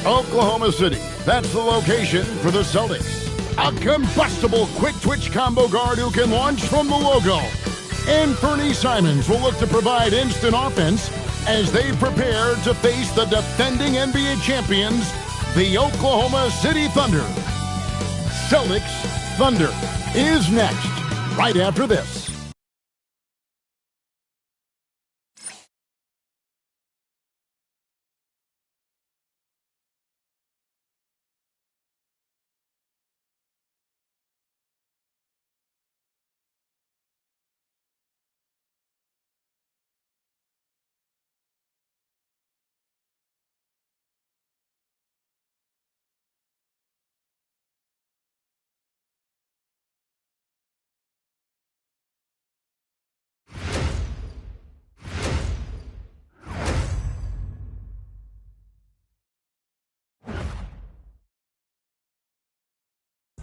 Oklahoma City. That's the location for the Celtics. A combustible quick-twitch combo guard who can launch from the logo. And Fernie Simons will look to provide instant offense as they prepare to face the defending NBA champions, the Oklahoma City Thunder. Celtics Thunder is next, right after this.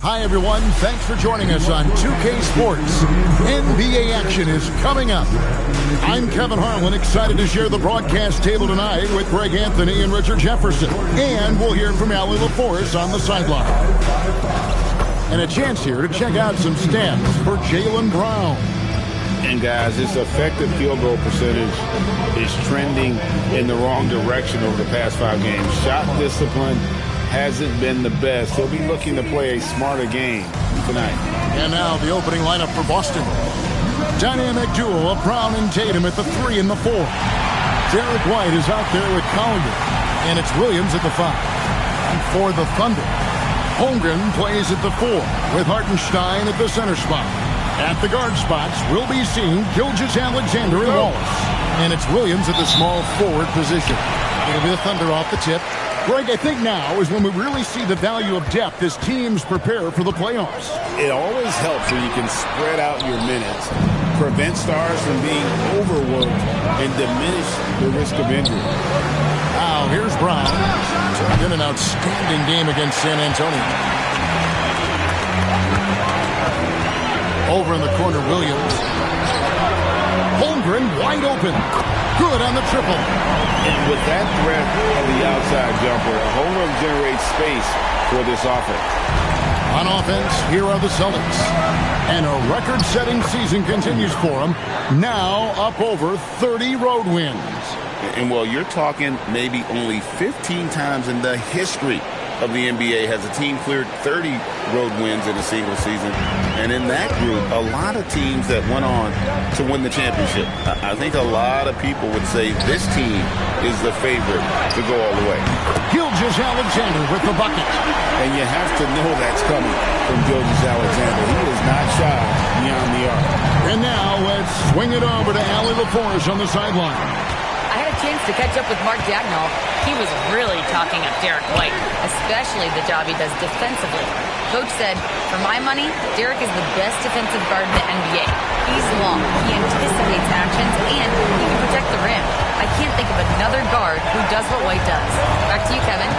Hi, everyone. Thanks for joining us on 2K Sports. NBA action is coming up. I'm Kevin Harlan, excited to share the broadcast table tonight with Greg Anthony and Richard Jefferson. And we'll hear from Allie LaForce on the sideline. And a chance here to check out some stats for Jaylen Brown. And, guys, his effective field goal percentage is trending in the wrong direction over the past 5 games. Shot discipline hasn't been the best. He'll be looking to play a smarter game tonight. And now the opening lineup for Boston. Dynamic duo of Brown and Tatum at the 3 and the 4. Derek White is out there with Collier. And it's Williams at the 5. And for the Thunder, Holmgren plays at the 4 with Hartenstein at the center spot. At the guard spots, we'll be seeing Gilgeous-Alexander and Wallace. And it's Williams at the small forward position. It'll be the Thunder off the tip. Greg, I think now is when we really see the value of depth as teams prepare for the playoffs. It always helps when you can spread out your minutes, prevent stars from being overworked, and diminish the risk of injury. Now, here's Brown. Turned in an outstanding game against San Antonio. Over in the corner, Williams. Holmgren wide open. Good on the triple. And with that threat of the outside jumper, Holmgren generates space for this offense. On offense, here are the Celtics. And a record-setting season continues for them. Now up over 30 road wins. And, well, you're talking maybe only 15 times in the history of the NBA has a team cleared 30 road wins in a single season. And in that group, a lot of teams that went on to win the championship. I think a lot of people would say this team is the favorite to go all the way. Gilgeous-Alexander with the bucket. And you have to know that's coming from Gilgeous-Alexander. He is not shy beyond the arc. And now let's swing it over to Allie LaForce on the sideline. I had a chance to catch up with Mark Dagnall. He was really talking up Derek White, especially the job he does defensively. Coach said, for my money, Derek is the best defensive guard in the NBA. He's long, he anticipates actions, and he can protect the rim. I can't think of another guard who does what White does. Back to you, Kevin.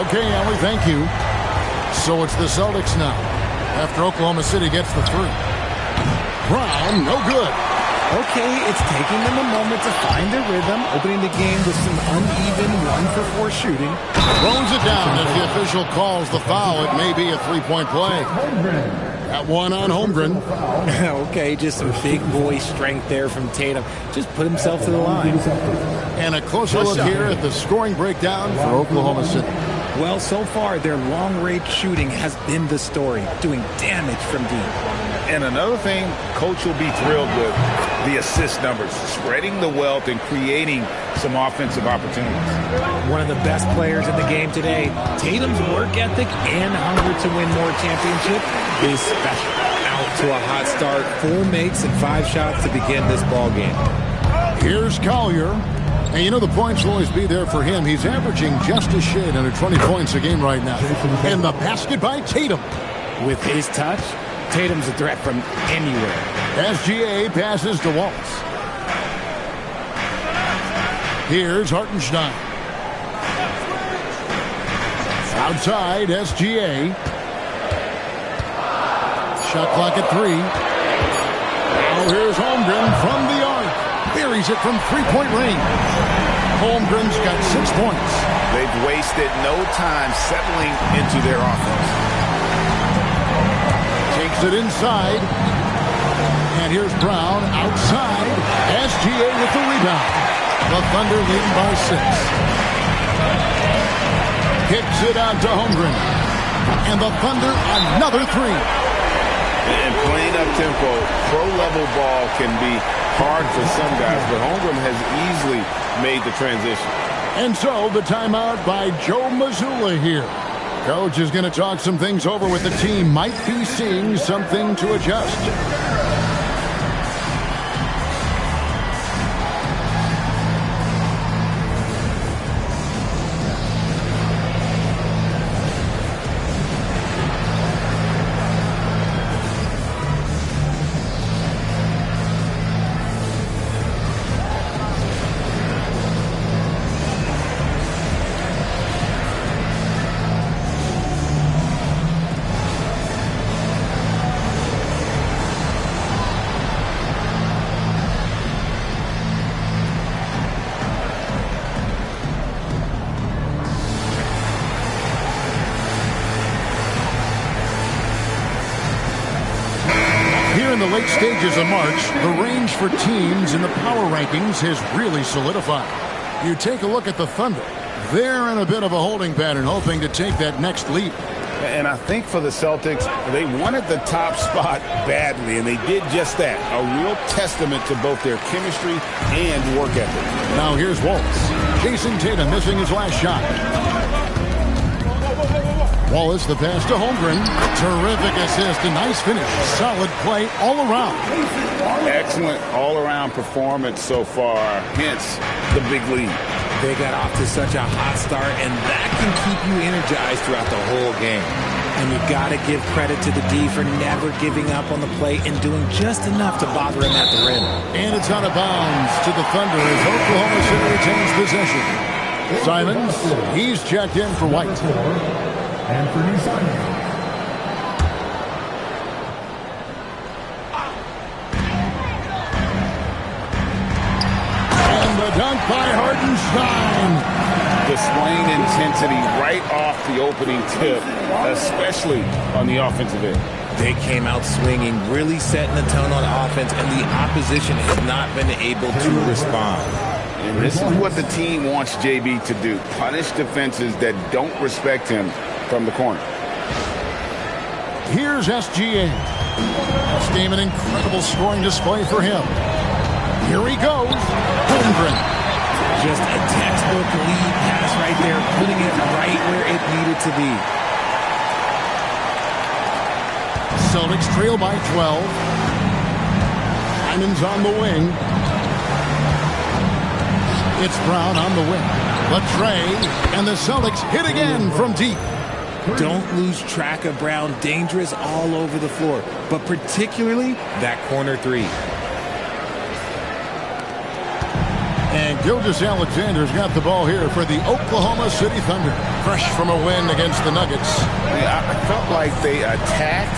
Okay, Allie, thank you. So it's the Celtics now, after Oklahoma City gets the 3. Brown, no good. Okay, it's taking them a moment to find their rhythm, opening the game with some uneven 1-for-4 shooting. Throws it down as the official calls the foul. It may be a 3-point play. That one on Holmgren. Okay, just some big boy strength there from Tatum. Just put himself to the line. And a closer look here at the scoring breakdown for Oklahoma City. Well, so far, their long-range shooting has been the story, doing damage from deep. And another thing Coach will be thrilled with, the assist numbers, spreading the wealth and creating some offensive opportunities. One of the best players in the game today. Tatum's work ethic and hunger to win more championship is special. Out to a hot start, 4 makes and 5 shots to begin this ball game. Here's Collier. And you know the points will always be there for him. He's averaging just a shade under 20 points a game right now. And the basket by Tatum. With his touch, Tatum's a threat from anywhere. SGA passes to Wallace. Here's Hartenstein. Outside, SGA. Shot clock at 3. Now here's Holmgren from the arc. buries it from three-point range. Holmgren's got 6 points. They've wasted no time settling into their offense. Takes it inside. And here's Brown outside. SGA with the rebound. The Thunder leading by 6. Kicks it out to Holmgren. And the Thunder another 3. And playing up tempo, pro-level ball can be hard for some guys, but Holmgren has easily made the transition. And so the timeout by Joe Mazzulla here. Coach is going to talk some things over with the team. Might be seeing something to adjust. In the late stages of March, the range for teams in the power rankings has really solidified. You take a look at the Thunder. They're in a bit of a holding pattern, hoping to take that next leap. And I think for the Celtics, they wanted the top spot badly, and they did just that. A real testament to both their chemistry and work ethic. Now here's Wallace. Jason Tatum missing his last shot. Wallace, the pass to Holmgren. Terrific assist, a nice finish. Solid play all around. Excellent all-around performance so far, hence the big lead. They got off to such a hot start, and that can keep you energized throughout the whole game. And you got to give credit to the D for never giving up on the play and doing just enough to bother him at the rim. And it's out of bounds to the Thunder as Oklahoma City retains possession. Simons, he's checked in for White. Anthony Simons. And the dunk by Hartenstein. Displaying intensity right off the opening tip, especially on the offensive end. They came out swinging, really setting the tone on offense, and the opposition has not been able to respond. And this is what the team wants JB to do. Punish defenses that don't respect him from the corner. Here's SGA. This game an incredible scoring display for him. Here he goes. Holmgren. Just a textbook lead pass right there, putting it right where it needed to be. Celtics trail by 12. Simon's on the wing. It's Brown on the wing. Latrey, and the Celtics hit again from deep. Don't lose track of Brown. Dangerous all over the floor, but particularly that corner three. And Gilgeous-Alexander's got the ball here for the Oklahoma City Thunder. Fresh from a win against the Nuggets. Yeah, I felt like they attacked,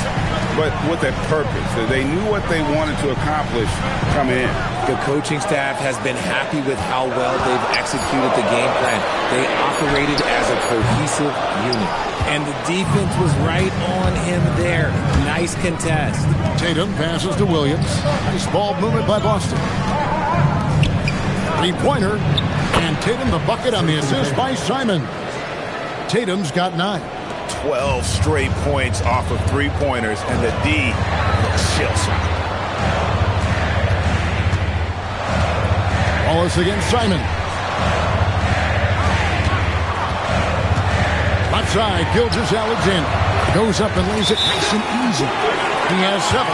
but with a purpose. They knew what they wanted to accomplish coming in. The coaching staff has been happy with how well they've executed the game plan. They operated as a cohesive unit. And the defense was right on him there. Nice contest. Tatum passes to Williams. Nice ball movement by Boston. Three-pointer. And Tatum the bucket on the assist by Simon. Tatum's got 9. 12 straight points off of three-pointers, and the D looks shell-shocked. Wallace against Simon. Left side, Gilgeous-Alexander goes up and lays it nice and easy. He has 7.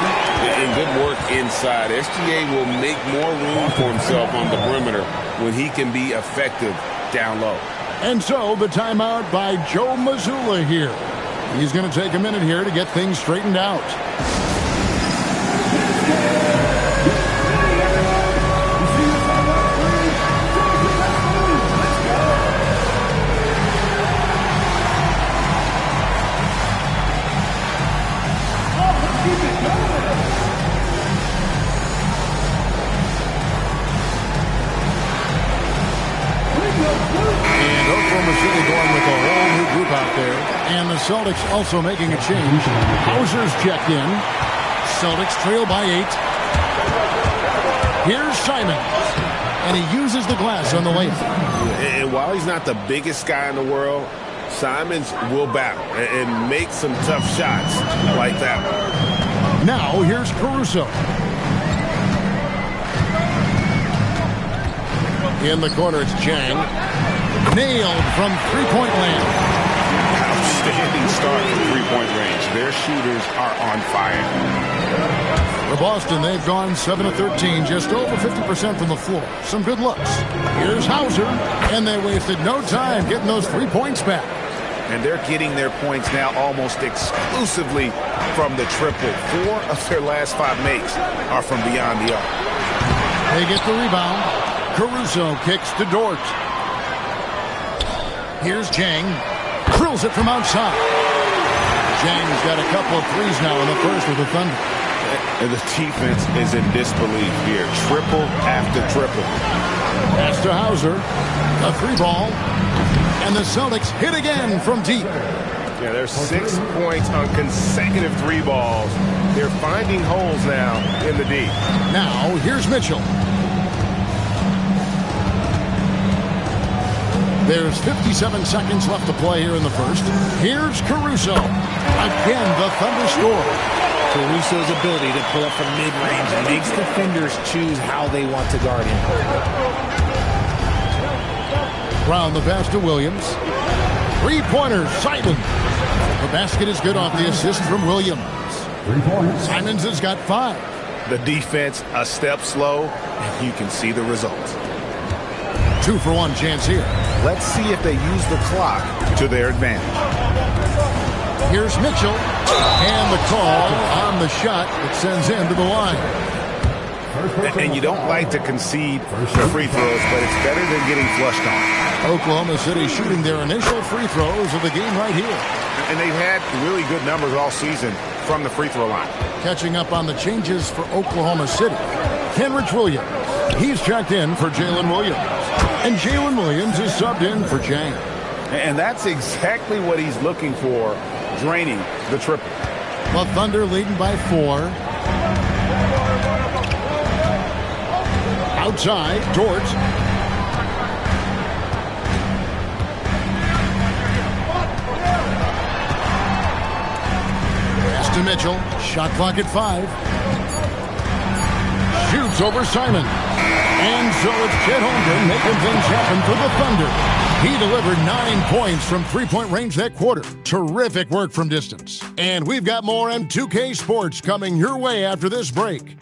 And good work inside. SGA will make more room for himself on the perimeter when he can be effective down low. And so the timeout by Joe Mazzulla here. He's going to take a minute here to get things straightened out. group out there. And the Celtics also making a change. Hauser's checked in. Celtics trail by 8. Here's Simon. And he uses the glass on the layup. And while he's not the biggest guy in the world, Simons will battle and make some tough shots like that one. Now here's Caruso. In the corner, it's Chang. Nailed from three-point land. Outstanding start from three-point range. Their shooters are on fire. For Boston, they've gone 7 of 13, just over 50% from the floor. Some good looks. Here's Hauser, and they wasted no time getting those 3 points back. And they're getting their points now almost exclusively from the triple. 4 of their last 5 makes are from beyond the arc. They get the rebound. Caruso kicks to Dort. Here's Jang. Drills it from outside. Jang's got a couple of threes now in the first with the Thunder. And the defense is in disbelief here. Triple after triple. Pass to Hauser. A 3-ball. And the Celtics hit again from deep. Yeah, there's 6 points on consecutive 3 balls. They're finding holes now in the D. Now, here's Mitchell. There's 57 seconds left to play here in the first. Here's Caruso. Again, the Thunder score. Caruso's ability to pull up from mid-range makes defenders choose how they want to guard him. Round the pass to Williams. 3-pointer, Simon. The basket is good off the assist from Williams. 3 points. Simons has got 5. The defense a step slow, and you can see the result. 2-for-1 chance here. Let's see if they use the clock to their advantage. Here's Mitchell. And the call on the shot that sends him to the line. And you don't like to concede the free throws, but it's better than getting flushed on. Oklahoma City shooting their initial free throws of the game right here. And they've had really good numbers all season from the free throw line. Catching up on the changes for Oklahoma City. Kenrich Williams. He's checked in for Jalen Williams. And Jalen Williams is subbed in for Jang. And that's exactly what he's looking for, draining the triple. The Thunder leading by 4. Outside, Dort. Pass to Mitchell. Shot clock at 5. Shoots over Simon. And so it's Chet Holmgren making things happen for the Thunder. He delivered 9 points from three-point range that quarter. Terrific work from distance. And we've got more M2K Sports coming your way after this break.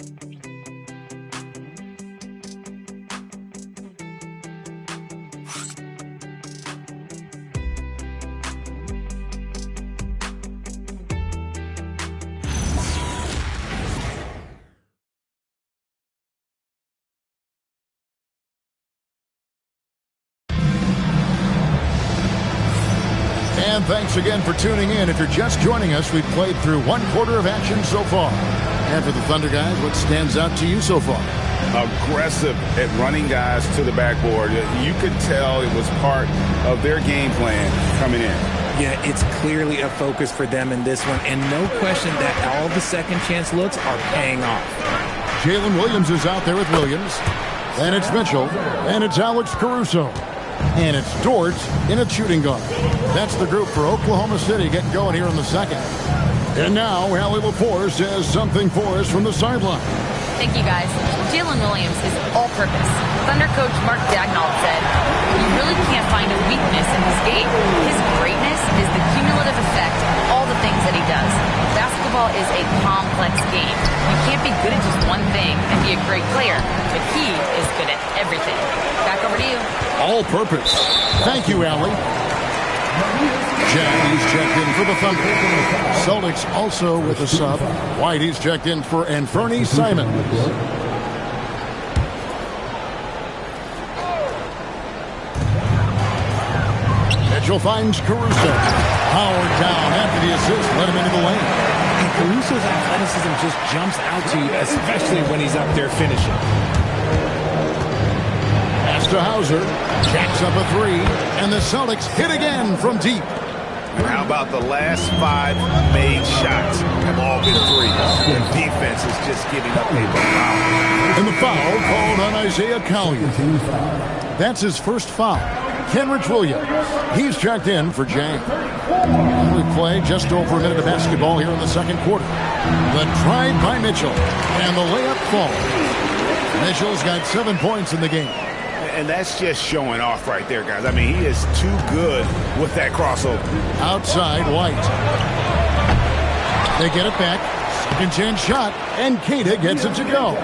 And thanks again for tuning in. If you're just joining us, we've played through 1 quarter of action so far. And for the Thunder guys, what stands out to you so far? Aggressive at running guys to the backboard. You could tell it was part of their game plan coming in. Yeah, it's clearly a focus for them in this one, and no question that all the second chance looks are paying off. Jalen Williams is out there with Williams. Then it's Mitchell. And it's Alex Caruso. And it's Dort in a shooting guard. That's the group for Oklahoma City getting going here in the second. And now, Allie LaForce has something for us from the sideline. Thank you, guys. Jalen Williams is all-purpose. Thunder coach Mark Daigneault said, "You really can't find a weakness in his game. His greatness is the cumulative effect of all the things that he does. Basketball is a complex game. You can't be good at just one thing and be a great player, but he is good at everything." Back over to you. All purpose. Thank you, Allie. Jackie's checked in for the Thunder. Celtics also with a sub. Whitey's checked in for Anthony Simons. Mitchell finds Caruso. Howard down after the assist. Let him into the lane. And Caruso's athleticism just jumps out to you, especially when he's up there finishing. Pass to Hauser. Jacks up a 3. And the Celtics hit again from deep. And how about the last 5 made shots have all been threes? The defense is just giving up a foul. And the foul called on Isaiah Collier. That's his first foul. Kenrich Williams, he's checked in for Jang. We play just over a minute of basketball here in the second quarter. The drive by Mitchell, and the layup falls. Mitchell's got 7 points in the game. And that's just showing off right there, guys. I mean, he is too good with that crossover. Outside, White. They get it back. Second chance shot, and Keita gets it to go.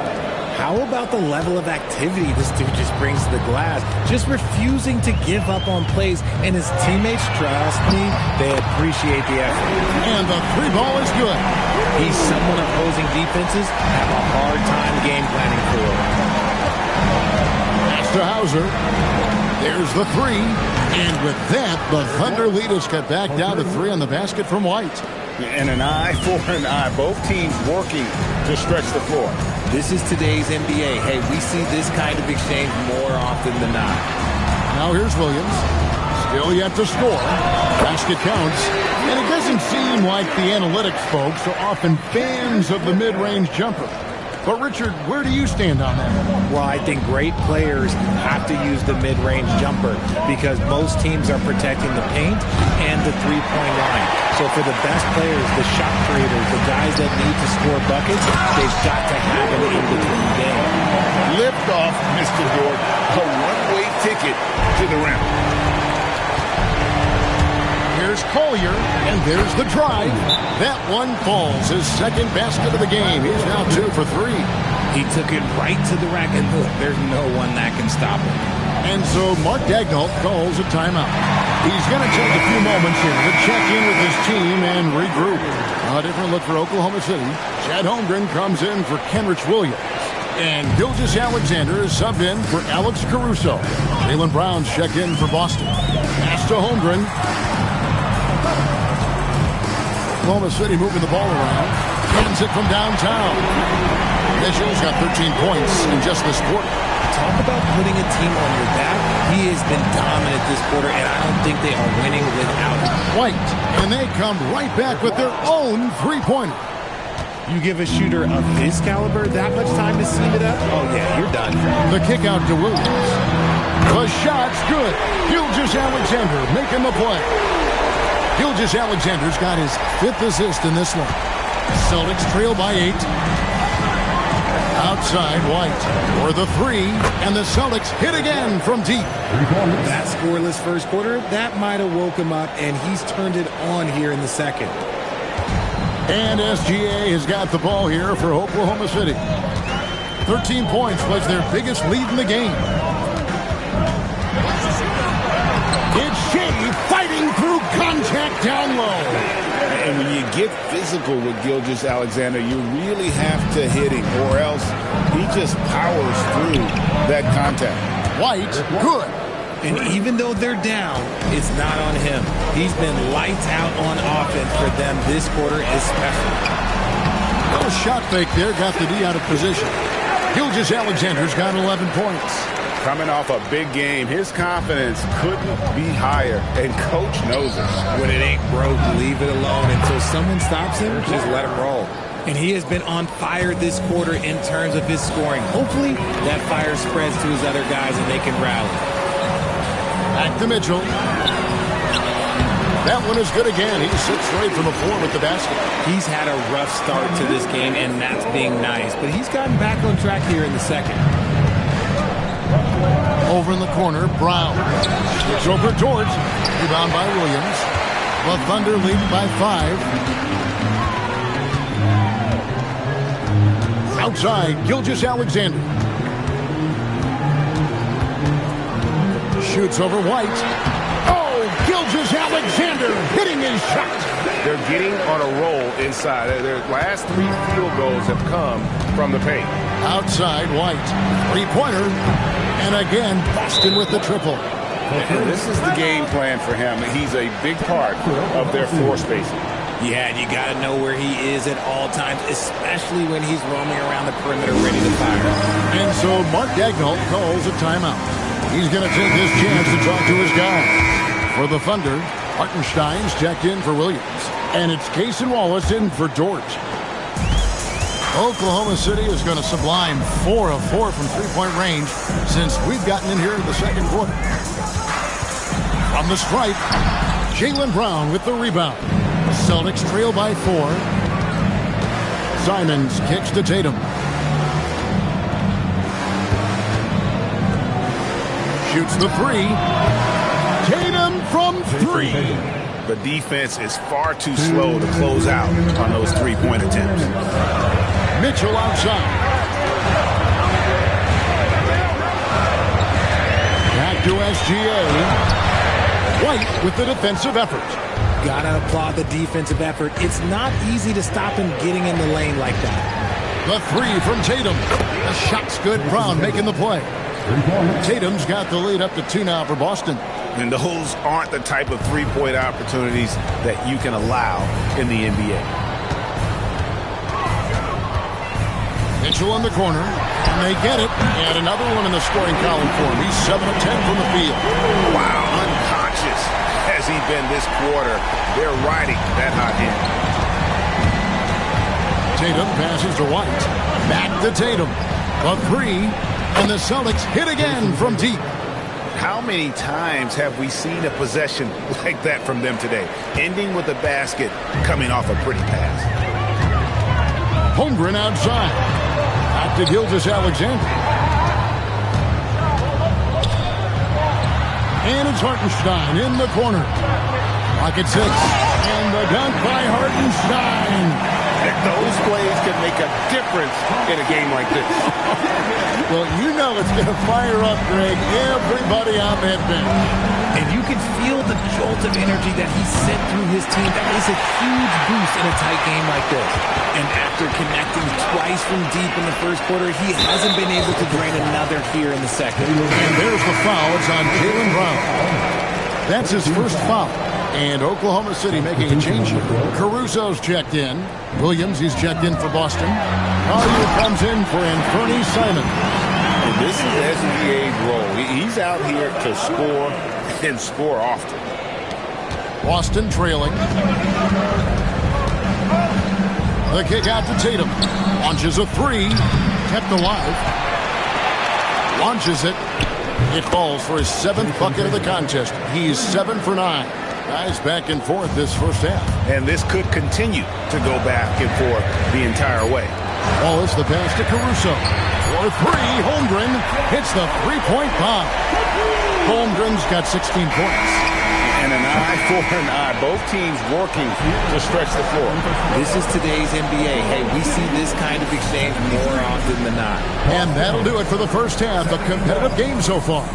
How about the level of activity this dude just brings to the glass? Just refusing to give up on plays, and his teammates, trust me, they appreciate the effort. And the 3 ball is good. He's someone opposing defenses have a hard time game planning for. Pass to Hauser. There's the 3. And with that, the Thunder lead is cut back down to 3 on the basket from White. And an eye for an eye. Both teams working to stretch the floor. This is today's NBA. Hey, we see this kind of exchange more often than not. Now here's Williams. Still yet to score. Basket counts. And it doesn't seem like the analytics folks are often fans of the mid-range jumper. But, Richard, where do you stand on that? Well, I think great players have to use the mid-range jumper because most teams are protecting the paint and the three-point line. So for the best players, the shot creators, the guys that need to score buckets, they've got to have an in-between game. Lift off, Mr. York. A one-way ticket to the rim. Here's Collier, and there's the drive. That one falls, his second basket of the game. He's now 2 for 3. He took it right to the rack, and look, there's no one that can stop him. And so Mark Daigneault calls a timeout. He's going to take a few moments here to check in with his team and regroup. A different look for Oklahoma City. Chad Holmgren comes in for Kenrich Williams. And Gilgeous Alexander is subbed in for Alex Caruso. Jaylen Brown's checked in for Boston. Pass to Holmgren. Oklahoma City moving the ball around. Hands it from downtown. Mitchell's got 13 points in just this quarter. Talk about putting a team on your back. He has been dominant this quarter, and I don't think they are winning without him. White, and they come right back with their own three-pointer. You give a shooter of his caliber that much time to seam it up? Oh, yeah, you're done. The kick out to Williams. The shot's good. Gilgeous Alexander making the play. Gilgeous Alexander's got his 5th assist in this one. Celtics trail by 8. Outside, White for the 3, and the Celtics hit again from deep. That scoreless first quarter, that might have woke him up, and he's turned it on here in the second. And SGA has got the ball here for Oklahoma City. 13 points was their biggest lead in the game. It's Shea fighting through contact down low. And when you get physical with Gilgeous Alexander, you really have to hit him, or else he just powers through that contact. White, good. And even though they're down, it's not on him. He's been lights out on offense for them this quarter especially. Little shot fake there, got the D out of position. Gilgeous Alexander's got 11 points. Coming off a big game, his confidence couldn't be higher, and Coach knows it. When it ain't broke, leave it alone until someone stops him, just let him roll. And he has been on fire this quarter in terms of his scoring. Hopefully, that fire spreads to his other guys and they can rally. Back to Mitchell. That one is good again. He sits straight from the floor with the basket. He's had a rough start to this game, and that's being nice. But he's gotten back on track here in the second. Over in the corner, Brown. It's over George. Rebound by Williams. The Thunder lead by 5. Outside, Gilgeous Alexander. Shoots over White. Oh, Gilgeous Alexander hitting his shot. They're getting on a roll inside. Their last 3 field goals have come from the paint. Outside, White. Three-pointer. And again, Boston with the triple. And this is the game plan for him. He's a big part of their floor spacing. Yeah, and you got to know where he is at all times, especially when he's roaming around the perimeter ready to fire. And so Mark Daigneault calls a timeout. He's going to take his chance to talk to his guy. For the Thunder, Hartenstein's checked in for Williams. And it's Cason Wallace in for Dort. Oklahoma City is going to sublime 4 of 4 from three-point range since we've gotten in here in the second quarter. From the stripe, Jaylen Brown with the rebound. Celtics trail by 4. Simons kicks to Tatum. Shoots the 3. Tatum from 3. The defense is far too slow to close out on those three-point attempts. Mitchell outside. Back to SGA. White with the defensive effort. Gotta applaud the defensive effort. It's not easy to stop him getting in the lane like that. The 3 from Tatum. The shot's good. Brown making the play. Tatum's got the lead up to 2 now for Boston. And those aren't the type of three-point opportunities that you can allow in the NBA. Mitchell in the corner, and they get it. And another one in the scoring column for him. He's 7 of 10 from the field. Wow, unconscious has he been this quarter. They're riding that hot hand. Tatum passes to White. Back to Tatum. A 3, and the Celtics hit again from deep. How many times have we seen a possession like that from them today? Ending with a basket, coming off a pretty pass. Holmgren outside. Back to Gilgeous-Alexander. And it's Hartenstein in the corner. Rocket 6. And the dunk by Hartenstein. Those plays can make a difference in a game like this. Well, you know it's going to fire up, Greg, everybody on that bench. And you can feel the jolt of energy that he sent through his team. That is a huge boost in a tight game like this. And after connecting twice from deep in the first quarter, he hasn't been able to drain another here in the second. And there's the foul. It's on Jaylen Brown. That's his first foul. And Oklahoma City making a change here. Caruso's checked in. Williams, he's checked in for Boston. Collier comes in for Anthony Simons. This is SGA's role. He's out here to score and score often. Boston trailing. The kick out to Tatum. Launches a 3. Kept alive. Launches it. It falls for his 7th bucket of the contest. He's 7 for 9. Guys back and forth this first half. And this could continue to go back and forth the entire way. Wallace the pass to Caruso. For 3, Holmgren hits the three-point bomb. Holmgren's got 16 points. And an eye for an eye. Both teams working to stretch the floor. This is today's NBA. Hey, we see this kind of exchange more often than not. And that'll do it for the first half. A competitive game so far.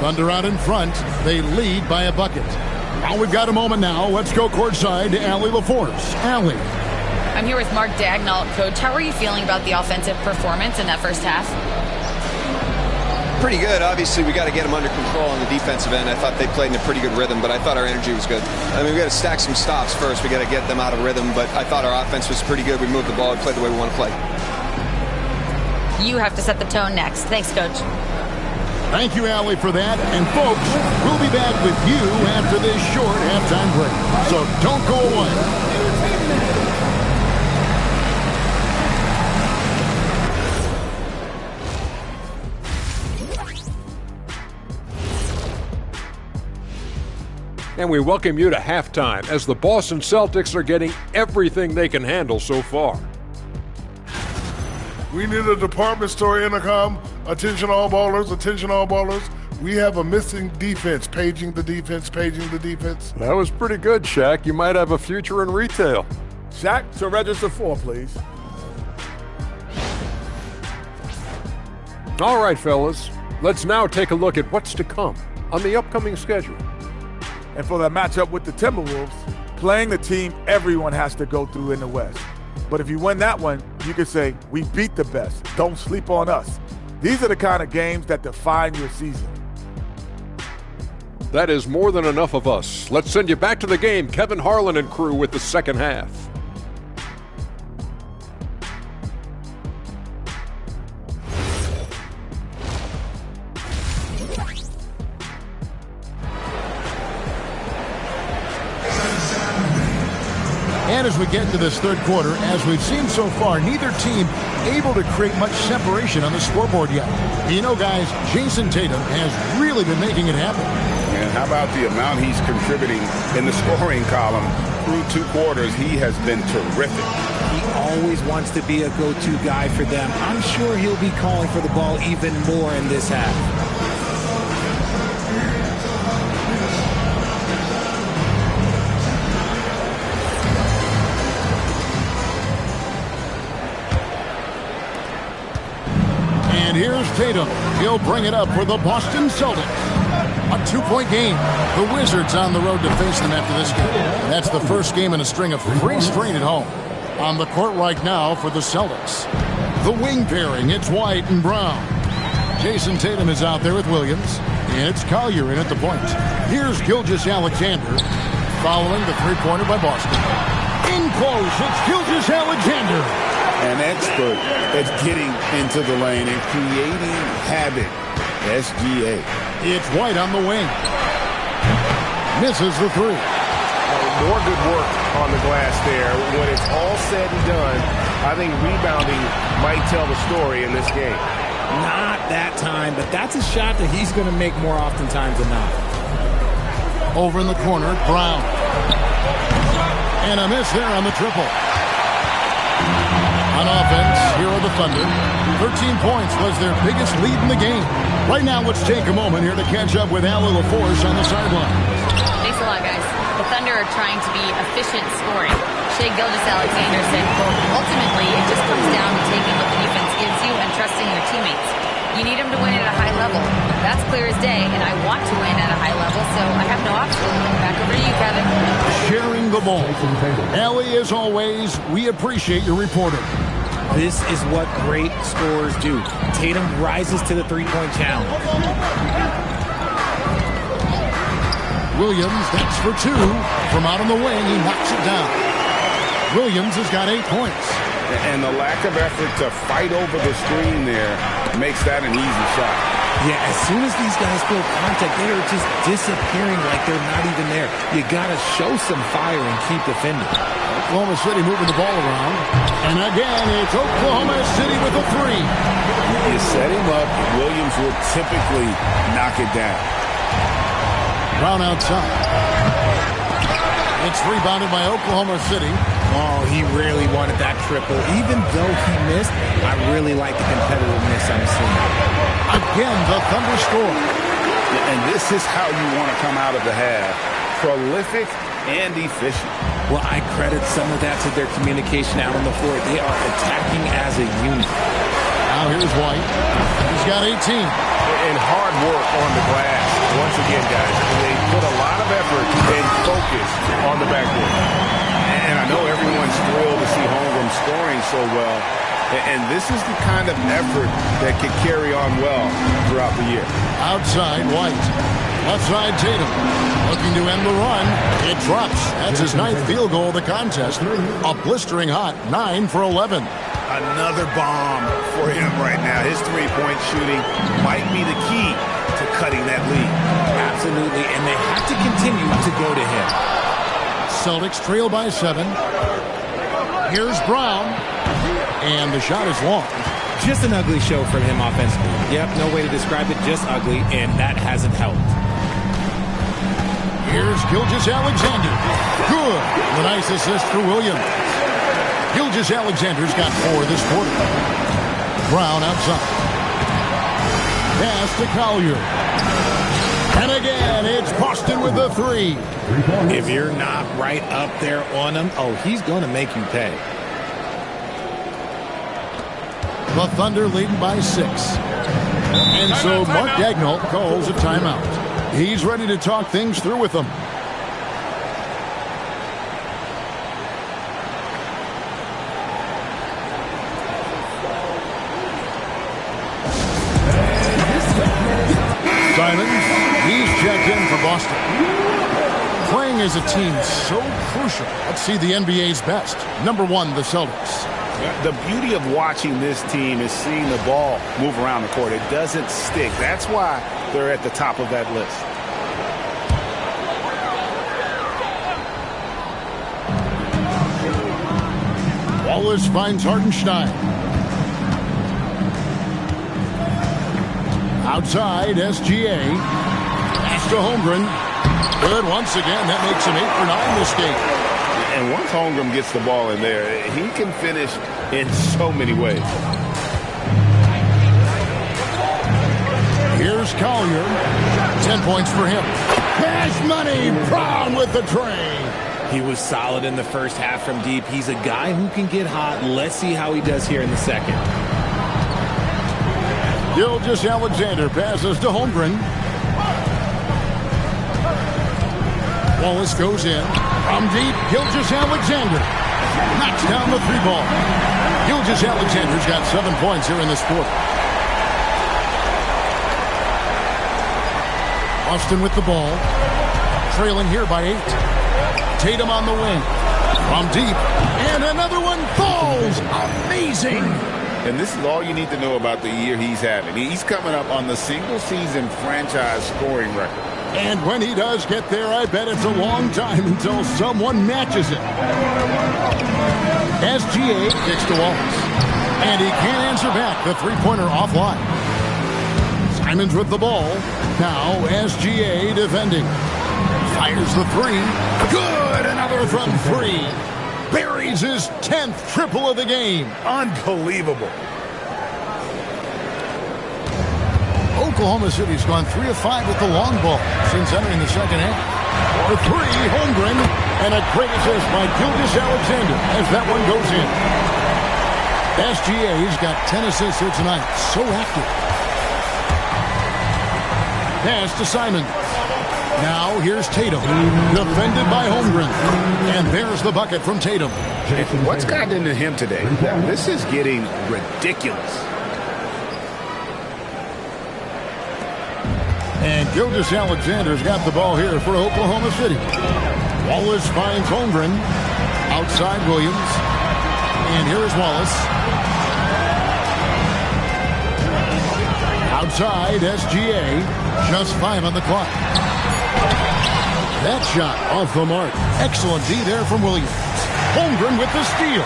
Thunder out in front. They lead by a bucket. Now we've got a moment now. Let's go courtside to Allie LaForce. Allie. I'm here with Mark Dagnall. Coach, how are you feeling about the offensive performance in that first half? Pretty good. Obviously, we got to get them under control on the defensive end. I thought they played in a pretty good rhythm, but I thought our energy was good. I mean, we got to stack some stops first. We got to get them out of rhythm, but I thought our offense was pretty good. We moved the ball and played the way we want to play. You have to set the tone next. Thanks, Coach. Thank you, Allie, for that. And, folks, we'll be back with you after this short halftime break. So don't go away. And we welcome you to halftime as the Boston Celtics are getting everything they can handle so far. We need a department store intercom. Attention all ballers, attention all ballers. We have a missing defense. Paging the defense, paging the defense. That was pretty good, Shaq. You might have a future in retail. Shaq, to register 4, please. All right, fellas. Let's now take a look at what's to come on the upcoming schedule. And for that matchup with the Timberwolves, playing the team everyone has to go through in the West. But if you win that one, you can say, we beat the best. Don't sleep on us. These are the kind of games that define your season. That is more than enough of us. Let's send you back to the game, Kevin Harlan and crew with the second half. And as we get into this third quarter, as we've seen so far, neither team able to create much separation on the scoreboard yet. You know, guys, Jason Tatum has really been making it happen. And how about the amount he's contributing in the scoring column through 2 quarters? He has been terrific. He always wants to be a go-to guy for them. I'm sure he'll be calling for the ball even more in this half. And here's Tatum. He'll bring it up for the Boston Celtics. A 2-point game. The Wizards on the road to face them after this game. And that's the first game in a string of 3 straight at home. On the court right now for the Celtics. The wing pairing, it's White and Brown. Jason Tatum is out there with Williams. And it's Collier in at the point. Here's Gilgeous-Alexander following the 3-pointer by Boston. In close, it's Gilgeous-Alexander. An expert at getting into the lane and creating havoc. SGA. It's White on the wing. Misses the 3. More good work on the glass there. When it's all said and done, I think rebounding might tell the story in this game. Not that time, but that's a shot that he's going to make more oftentimes than not. Over in the corner, Brown. And a miss there on the triple. On offense, here are the Thunder. 13 points was their biggest lead in the game. Right now, let's take a moment here to catch up with Allie LaForce on the sideline. Thanks a lot, guys. The Thunder are trying to be efficient scoring. Shai Gilgeous-Alexander said, quote, ultimately, it just comes down to taking what the defense gives you and trusting your teammates. You need them to win at a high level. That's clear as day, and I want to win at a high level, so I have no option. Back over to you, Kevin. Sharing the ball. Allie, as always, we appreciate your reporting. This is what great scorers do. Tatum rises to the 3-point challenge. Williams, that's for 2. From out on the wing, he knocks it down. Williams has got 8 points. And the lack of effort to fight over the screen there makes that an easy shot. Yeah, as soon as these guys feel contact, they are just disappearing like they're not even there. You got to show some fire and keep defending. Oklahoma City moving the ball around. And again, it's Oklahoma City with a 3. You set him up, Williams will typically knock it down. Brown outside. It's rebounded by Oklahoma City. Oh, he really wanted that triple. Even though he missed, I really like the competitiveness I'm seeing. Again, the Thunder score. And this is how you want to come out of the half. Prolific and efficient. Well, I credit some of that to their communication out on the floor. They are attacking as a unit. Now here's White. He's got 18. And hard work on the glass. Once again, guys, they put a lot of effort and focus on the backboard. And I know everyone's thrilled to see Holmgren scoring so well. And this is the kind of effort that could carry on well throughout the year. Outside, White. Left side, Tatum. Looking to end the run. It drops. That's his 9th field goal of the contest. A blistering hot 9 for 11. Another bomb for him right now. His 3-point shooting might be the key to cutting that lead. Absolutely, and they have to continue to go to him. Celtics trail by 7. Here's Brown. And the shot is long. Just an ugly show from him offensively. Yep, no way to describe it, just ugly, and that hasn't helped. Here's Gilgeous-Alexander. Good. The nice assist for Williams. Gilgeous-Alexander's got 4 this quarter. Brown outside. Pass to Collier. And again, it's Boston with the 3. If you're not right up there on him, oh, he's going to make you pay. The Thunder leading by 6. And so Mark Daigneault calls a timeout. He's ready to talk things through with them. Simons, he's checked in for Boston. Playing as a team so crucial. Let's see the NBA's best. Number 1, the Celtics. The beauty of watching this team is seeing the ball move around the court. It doesn't stick. That's why they're at the top of that list. Wallace finds Hartenstein. Outside, SGA. Pass to Holmgren. Good once again. That makes him 8 for 9 this game. And once Holmgren gets the ball in there, he can finish in so many ways. Here's Collier. 10 points for him. Cash money. Brown with the tray. He was solid in the first half from deep. He's a guy who can get hot. Let's see how he does here in the second. Gilgeous-Alexander passes to Holmgren. Wallace goes in. From deep, Gilgeous-Alexander knocks down the 3-ball. Gilgeous-Alexander's got 7 points here in this quarter. Boston with the ball. Trailing here by 8. Tatum on the wing. From deep. And another one falls. Amazing. And this is all you need to know about the year he's having. He's coming up on the single-season franchise scoring record. And when he does get there, I bet it's a long time until someone matches it. SGA kicks to Wallace. And he can't answer back the three-pointer offline. Simons with the ball. Now SGA defending. Fires the 3. Good! Another from 3. Buries his 10th triple of the game. Unbelievable. Oklahoma City's gone 3 of 5 with the long ball since entering the second half. For 3, Holmgren, and a great assist by Gilgeous-Alexander as that one goes in. SGA's got 10 assists here tonight. So active. Pass to Simon. Now here's Tatum, defended by Holmgren. And there's the bucket from Tatum. What's gotten into him today? This is getting ridiculous. And Gilgeous-Alexander's got the ball here for Oklahoma City. Wallace finds Holmgren. Outside Williams. And here's Wallace. Outside SGA. Just 5 on the clock. That shot off the mark. Excellent D there from Williams. Holmgren with the steal.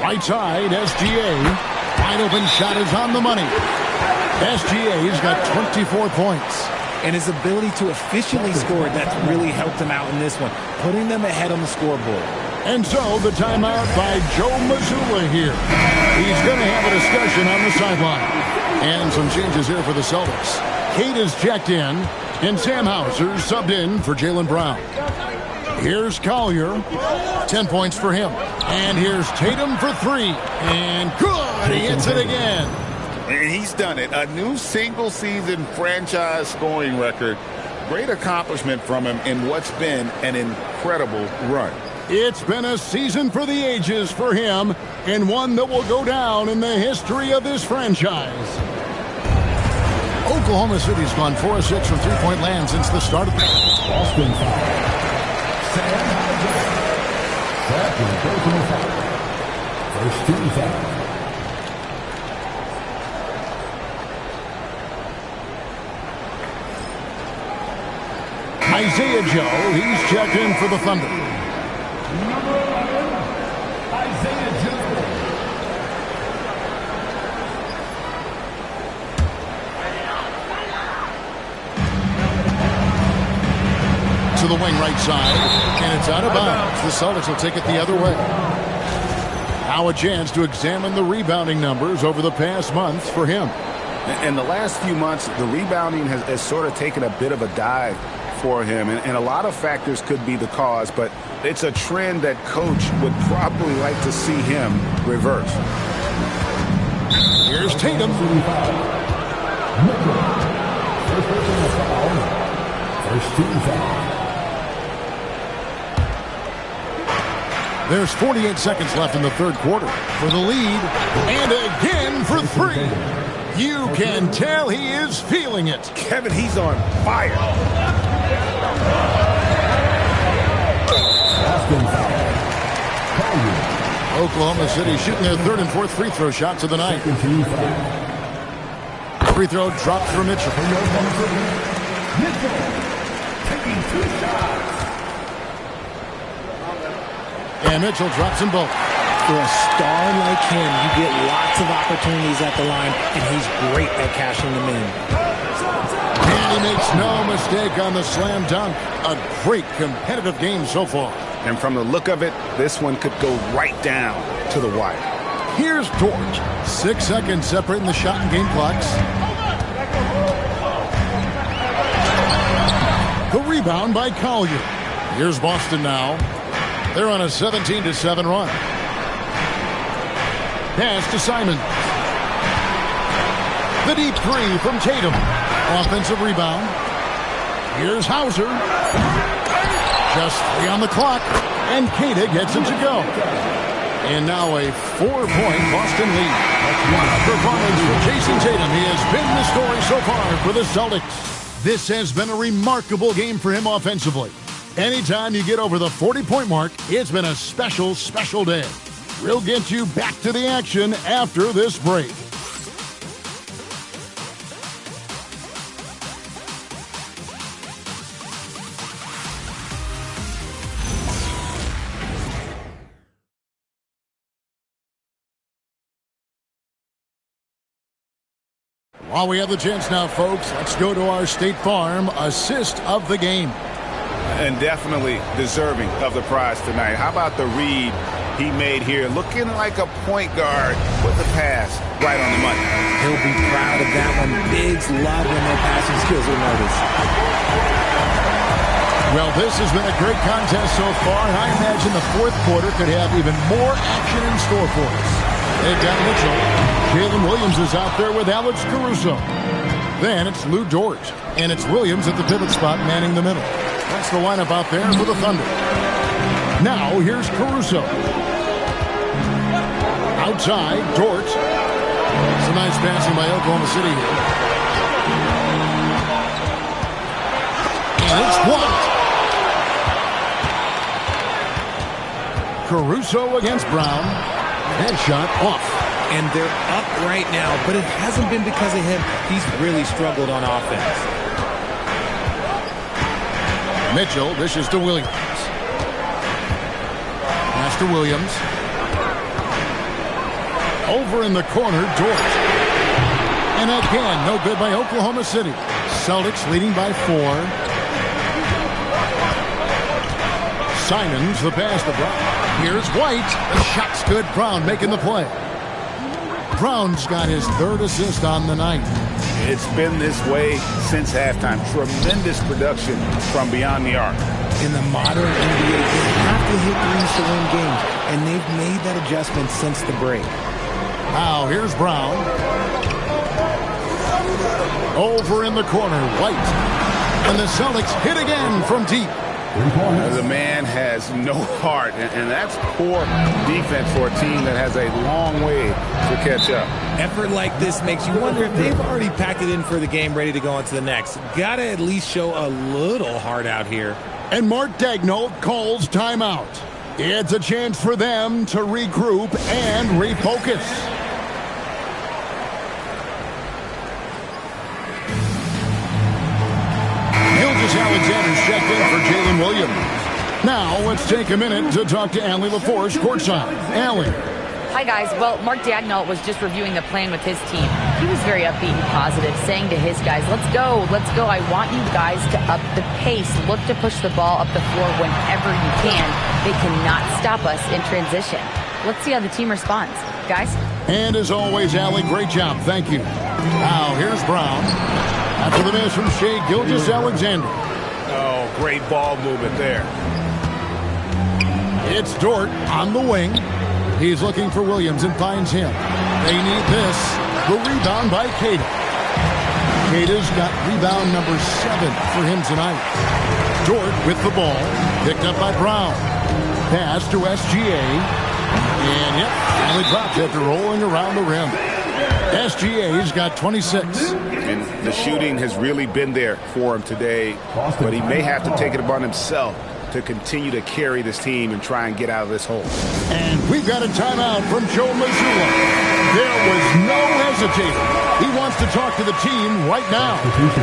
Right side, SGA. Wide open shot is on the money. SGA's got 24 points. And his ability to efficiently score, that's really helped him out in this one, putting them ahead on the scoreboard. And so the timeout by Joe Mazzulla here. He's going to have a discussion on the sideline. And some changes here for the Celtics. Kate is checked in, and Sam Hauser subbed in for Jaylen Brown. Here's Collier, 10 points for him. And here's Tatum for 3. And good, he hits it again. And he's done it. A new single-season franchise scoring record. Great accomplishment from him in what's been an incredible run. It's been a season for the ages for him, and one that will go down in the history of this franchise. Oklahoma City's gone 4 of 6 from three-point land since the start of the Boston foul. Second personal foul. First team foul. Isaiah Joe, he's checked in for the Thunder. Number 11, Isaiah Joe. To the wing right side, and it's out of bounds. The Celtics will take it the other way. Now a chance to examine the rebounding numbers over the past month for him. In the last few months, the rebounding has sort of taken a bit of a dive for him, and a lot of factors could be the cause, but it's a trend that coach would probably like to see him reverse. Here's Tatum. First team foul. There's 48 seconds left in the third quarter for the lead, and again for 3. You can tell he is feeling it. Kevin, he's on fire. Oklahoma City shooting their third and fourth free throw shots of the night. Free throw dropped for Mitchell. Mitchell taking 2 shots. And Mitchell drops them both. For a star like him, you get lots of opportunities at the line, and he's great at cashing them in. And he makes no mistake on the slam dunk. A great competitive game so far. And from the look of it, this one could go right down to the wire. Here's George. 6 seconds separating the shot and game clocks. The rebound by Collier. Here's Boston now. They're on a 17-7 run. Pass to Simon. The deep three from Tatum. Offensive rebound. Here's Hauser. Just 3 on the clock. And Cada gets it to go. And now a 4-point Boston lead. What a performance for Jason Tatum. He has been the story so far for the Celtics. This has been a remarkable game for him offensively. Anytime you get over the 40-point mark, it's been a special, special day. We'll get you back to the action after this break. While we have the chance now, folks, let's go to our State Farm assist of the game. And definitely deserving of the prize tonight. How about the read he made here? Looking like a point guard with the pass right on the money. He'll be proud of that one. Bigs love when their passing skills are noticed. Well, this has been a great contest so far, and I imagine the fourth quarter could have even more action in store for us. They've got Mitchell. Jalen Williams is out there with Alex Caruso. Then it's Lou Dort, and it's Williams at the pivot spot manning the middle. That's the lineup out there for the Thunder. Now here's Caruso. Outside, Dort. Some nice passing by Oklahoma City here. And it's blocked. Caruso against Brown. That shot off. And they're up right now, but it hasn't been because of him. He's really struggled on offense. Mitchell dishes to Williams. Pass to Williams. Over in the corner, Dort. And again, no good by Oklahoma City. Celtics leading by 4. Simons, the pass to Brown. Here's White. The shot's good. Brown making the play. Brown's got his 3rd assist on the night. It's been this way since halftime. Tremendous production from beyond the arc. In the modern NBA, they have to hit threes to win games, and they've made that adjustment since the break. Now here's Brown. Over in the corner, White. And the Celtics hit again from deep. The man has no heart, and that's poor defense for a team that has a long way to catch up. Effort like this makes you wonder if they've already packed it in for the game, ready to go on to the next. Gotta at least show a little heart out here. And Mark Daigneault calls timeout. It's a chance for them to regroup and refocus. Alexander's checked in for Jalen Williams. Now let's take a minute to talk to Allie LaForge courtside. Allie. Hi, guys. Well, Mark Daigneault was just reviewing the plan with his team. He was very upbeat and positive, saying to his guys, let's go. I want you guys to up the pace. Look to push the ball up the floor whenever you can. They cannot stop us in transition. Let's see how the team responds. Guys? And as always, Allie, great job. Thank you. Now, here's Brown. After the miss from Shai Gilgeous-Alexander. Oh, great ball movement there. It's Dort on the wing. He's looking for Williams and finds him. They need this. The rebound by Cada. Cada's got rebound number 7 for him tonight. Dort with the ball. Picked up by Brown. Pass to SGA. And yep, finally dropped after rolling around the rim. SGA's got 26. And the shooting has really been there for him today, but he may have to take it upon himself to continue to carry this team and try and get out of this hole. And we've got a timeout from Joe Mazzulla. There was no hesitating. He wants to talk to the team right now.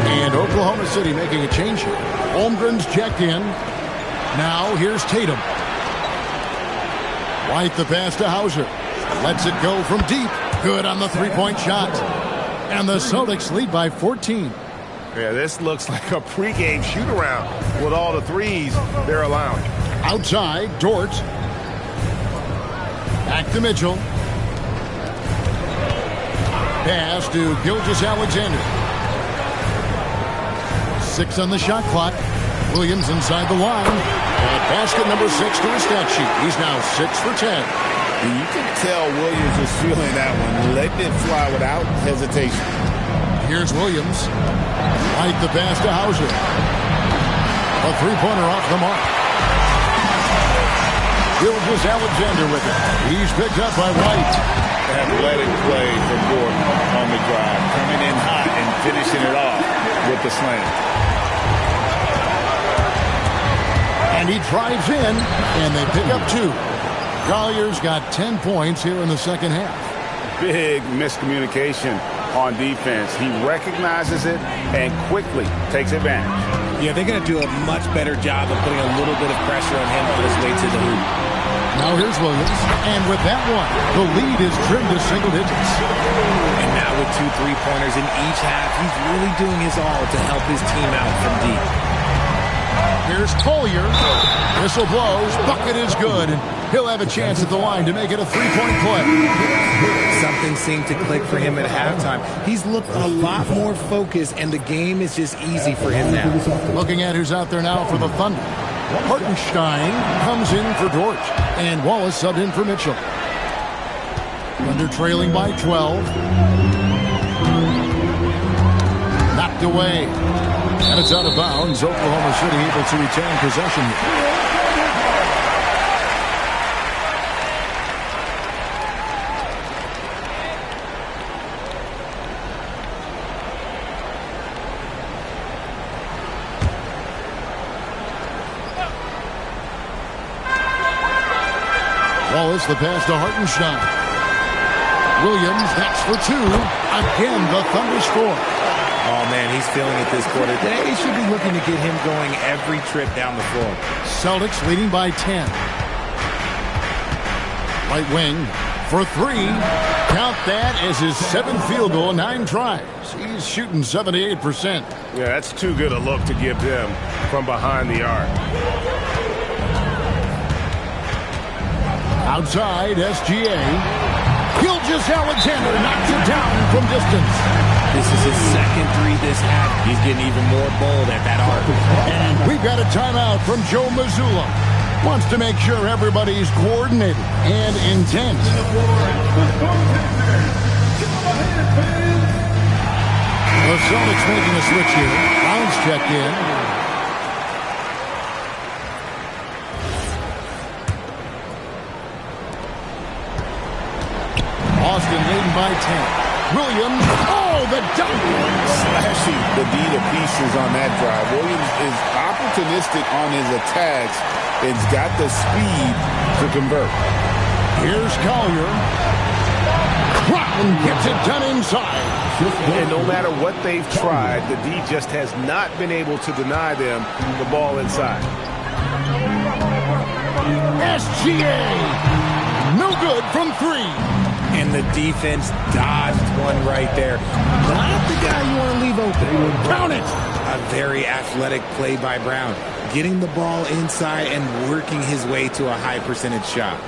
And Oklahoma City making a change here. Holmgren's checked in. Now here's Tatum. White the pass to Hauser. Lets it go from deep. Good on the three-point shot. And the Celtics lead by 14. Yeah, this looks like a pregame shoot-around with all the threes they're allowing. Outside, Dort. Back to Mitchell. Pass to Gilgeous-Alexander. 6 on the shot clock. Williams inside the line. And basket number 6 to his stat sheet. He's now 6 for 10. You can tell Williams is feeling that one, letting it fly without hesitation. Here's Williams. White the pass to Hauser. A three-pointer off the mark. Gilgeous-Alexander with it. He's picked up by White. Athletic play from Gordon on the drive. Coming in hot and finishing it off with the slam. And he drives in, and they pick up 2. Collier's got 10 points here in the second half. Big miscommunication on defense. He recognizes it and quickly takes advantage. Yeah, they're going to do a much better job of putting a little bit of pressure on him on his way to the hoop. Now here's Williams, and with that one, the lead is trimmed to single digits. And now with 2 3-pointers in each half, he's really doing his all to help his team out from deep. Here's Collier. Whistle blows. Bucket is good. And he'll have a chance at the line to make it a 3-point play. Something seemed to click for him at halftime. He's looked a lot more focused, and the game is just easy for him now. Looking at who's out there now for the Thunder. Hartenstein comes in for Dort. And Wallace subbed in for Mitchell. Thunder trailing by 12. Knocked away. And it's out of bounds. Oklahoma City able to retain possession. Wallace the pass to Hartenstein. Williams, that's for 2. Again, the Thunder score. Oh, man, he's feeling it this quarter. They should be looking to get him going every trip down the floor. Celtics leading by 10. Right wing for 3. Count that as his 7th field goal, 9 tries. He's shooting 78%. Yeah, that's too good a look to give them from behind the arc. Outside, SGA. Gilgeous-Alexander knocks it down from distance. This is his second 3 this half. He's getting even more bold at that arc. And we've got a timeout from Joe Mazzulla. Wants to make sure everybody's coordinated and intent. The Celtics making a switch here. Bounce check in. Boston leading by 10. Williams, oh, the dunk! Slashing the D to pieces on that drive. Williams is opportunistic on his attacks and has got the speed to convert. Here's Collier. Brown gets it done inside. And no matter what they've tried, the D just has not been able to deny them the ball inside. SGA, no good from 3. And the defense dodged one right there. Not the guy you want to leave open. Count it! A very athletic play by Brown. Getting the ball inside and working his way to a high percentage shot.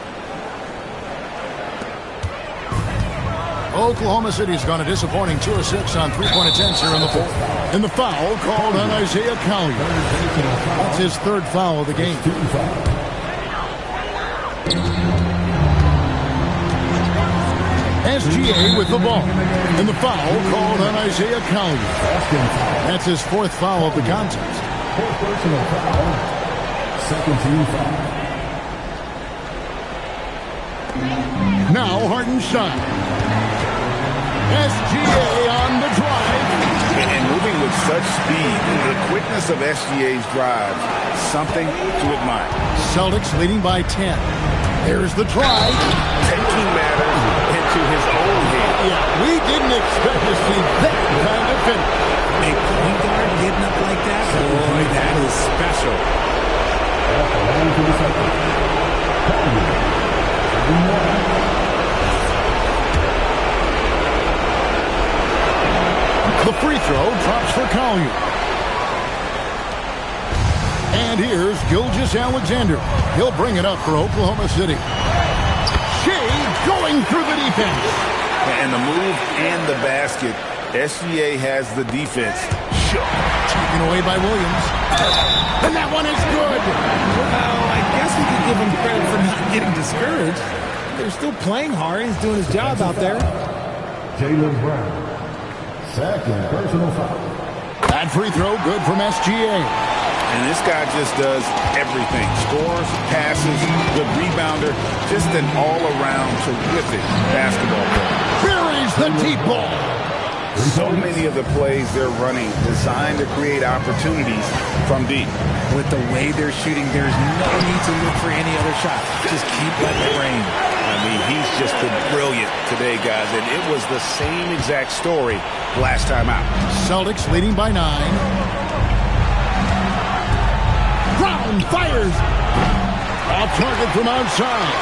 Oklahoma City's gone a disappointing 2 of 6 on 3-point attempts here in the 4th. And the foul called on Isaiah Collier. That's his 3rd foul of the game. SGA with the ball. And the foul called on Isaiah Collier. That's his 4th foul of the contest. Second team foul. Now Hartenstein. SGA on the drive. And moving with such speed, the quickness of SGA's drive, something to admire. Celtics leading by 10. There's the drive. Taking matters into his own hands. Yeah, we didn't expect to see that kind of finish. A point guard getting up like that? Boy, that is special. The free throw drops for Collier. And here's Gilgeous-Alexander. He'll bring it up for Oklahoma City. Shea going through the defense. And the move and the basket. SGA has the defense. Taken away by Williams. And that one is good. Well, I guess we could give him credit for not getting discouraged. They're still playing hard. He's doing his job out there. Jaylen Brown. Second personal foul. That free throw good from SGA. And this guy just does everything. Scores, passes, good rebounder. Just an all-around terrific basketball player. Buries the deep ball. So many of the plays they're running designed to create opportunities from deep. With the way they're shooting, there's no need to look for any other shot. Just keep letting it rain. I mean, he's just been brilliant today, guys, and it was the same exact story last time out. Celtics leading by 9. Brown fires. Off target from outside.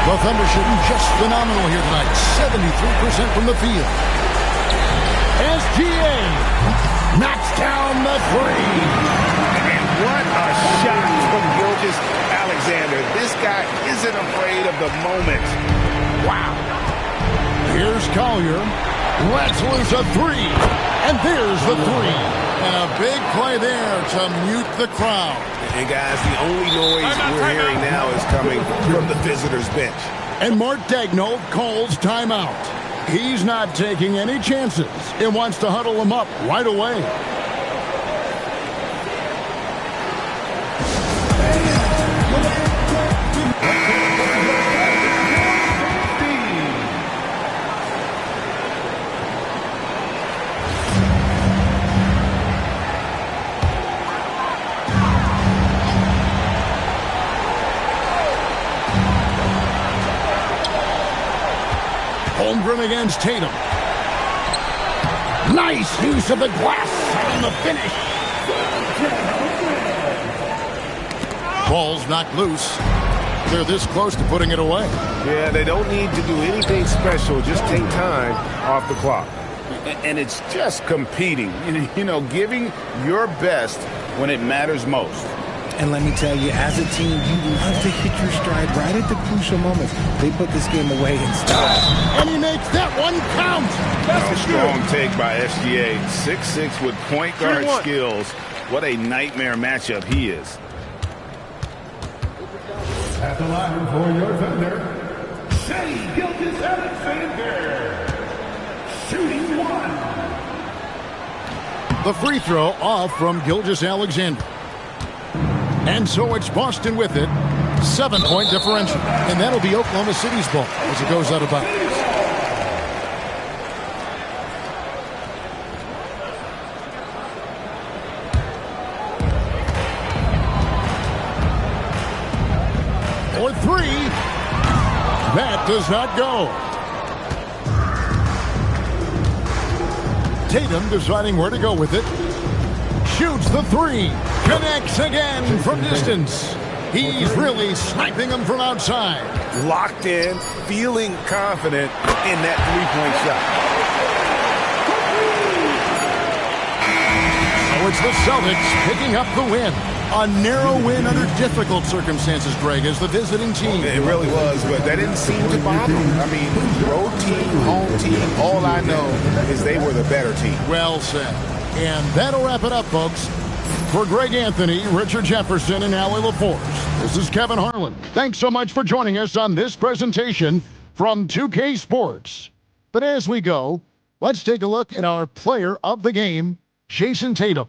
The Thunder shooting just phenomenal here tonight. 73% from the field. SGA knocks down the three. And what a shot from Gilgeous-Alexander. This guy isn't afraid of the moment. Wow. Here's Collier. Lets loose a three. And there's the three. And a big play there to mute the crowd. And guys, the only noise we're hearing now is coming from the visitors' bench. And Mark Daigneault calls timeout. He's not taking any chances. He wants to huddle them up right away. Holmgren against Tatum. Nice use of the glass on the finish. Ball's knocked loose. They're this close to putting it away. Yeah, they don't need to do anything special. Just take time off the clock. And it's just competing. You know, giving your best when it matters most. And let me tell you, as a team, you love to hit your stride right at the crucial moments. They put this game away in style. And he makes that one count. That's a strong take by SGA. 6'6" with point guard skills. What a nightmare matchup he is. At the line for your Thunder, Shea Gilgeous-Alexander. Shooting one. The free throw off from Gilgeous-Alexander. And so it's Boston with it. 7-point differential. And that'll be Oklahoma City's ball as it goes out of bounds. For three. That does not go. Tatum deciding where to go with it. Shoots the three. Connects again from distance. He's really sniping them from outside. Locked in, feeling confident in that three-point shot. So it's the Celtics picking up the win. A narrow win under difficult circumstances, Greg, as the visiting team. It really was, but that didn't seem to bother them. I mean, road team, home team, all I know is they were the better team. Well said. And that'll wrap it up, folks. For Greg Anthony, Richard Jefferson, and Allie LaForce, this is Kevin Harlan. Thanks so much for joining us on this presentation from 2K Sports. But as we go, let's take a look at our player of the game, Jason Tatum.